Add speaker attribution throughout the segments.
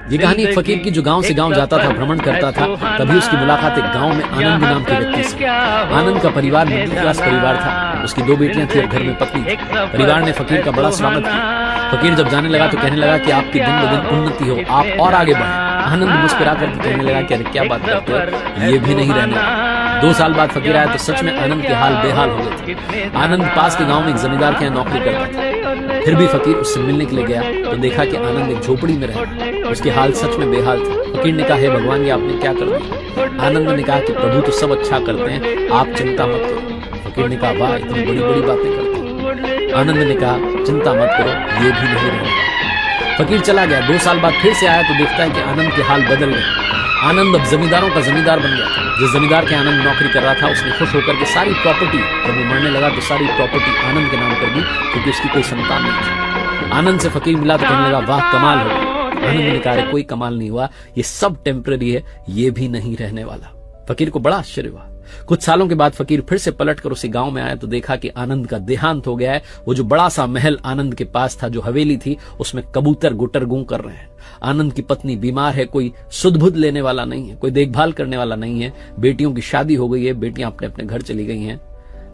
Speaker 1: ये कहानी एक फकीर की जो गांव से गांव जाता था, भ्रमण करता था। तभी उसकी मुलाकात एक गांव में आनंद नाम के व्यक्ति से। आनंद का परिवार मिडिल क्लास परिवार था। उसकी 2 बेटियां थी और घर में पत्नी थी। परिवार ने फकीर का बड़ा स्वागत किया। फकीर जब जाने लगा तो कहने लगा कि आपकी दिन ब दिन उन्नति हो, आप और आगे बढ़ें। आनंद मुस्कुरा कर कहने लगा कि अरे क्या बात करते हो, ये भी नहीं रहने वाला। 2 साल बाद फकीर आया तो सच में आनंद के हाल बेहाल हो गए थे। आनंद पास के गांव में एक जमींदार के यहाँ नौकरी करता था। फिर भी फकीर उससे मिलने के लिए गया तो देखा कि आनंद एक झोपड़ी में रहा। उसके हाल सच में बेहाल थे। फकीर ने कहा, हे भगवान, ये आपने क्या कर दिया? आनंद ने कहा कि प्रभु तो सब अच्छा करते हैं, आप चिंता मत करो। फकीर ने कहा, वाह, इतनी बड़ी बड़ी बातें करते हैं। आनंद ने कहा, चिंता मत करो, ये भी नहीं रहना। फकीर चला गया। 2 साल बाद फिर से आया तो देखता है कि आनंद के हाल बदल गए। आनंद अब जमींदारों का जमींदार बन गया था। जिस जमींदार के आनंद नौकरी कर रहा था उसने खुश होकर के सारी प्रॉपर्टी, जब वो मरने लगा तो सारी प्रॉपर्टी आनंद के नाम कर दी, क्योंकि उसकी कोई संतान नहीं थी। आनंद से फकीर मिला तो कहने लगा, वाह, कमाल हो गया। आनंद ने कहा, कोई कमाल नहीं हुआ, ये सब टेम्पररी है, ये भी नहीं रहने वाला। फकीर को बड़ा आश्चर्य हुआ। कुछ सालों के बाद फकीर फिर से पलटकर उसी गांव में आया तो देखा कि आनंद का देहांत हो गया है। वो जो बड़ा सा महल आनंद के पास था, जो हवेली थी, उसमें कबूतर गुटर गूं कर रहे हैं। आनंद की पत्नी बीमार है, कोई सुध बुध लेने वाला नहीं है, कोई देखभाल करने वाला नहीं है। बेटियों की शादी हो गई है, बेटियां अपने अपने घर चली गई हैं।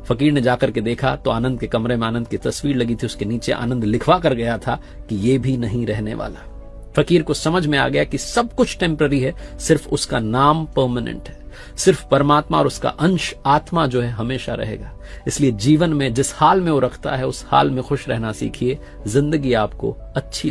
Speaker 1: फकीर ने जाकर के देखा तो आनंद के कमरे में आनंद की तस्वीर लगी थी। उसके नीचे आनंद लिखवा कर गया था कि ये भी नहीं रहने वाला। फकीर को समझ में आ गया कि सब कुछ टेम्पररी है, सिर्फ उसका नाम परमानेंट है। सिर्फ परमात्मा और उसका अंश आत्मा जो है हमेशा रहेगा। इसलिए जीवन में जिस हाल में वो रखता है उस हाल में खुश रहना सीखिए। जिंदगी आपको अच्छी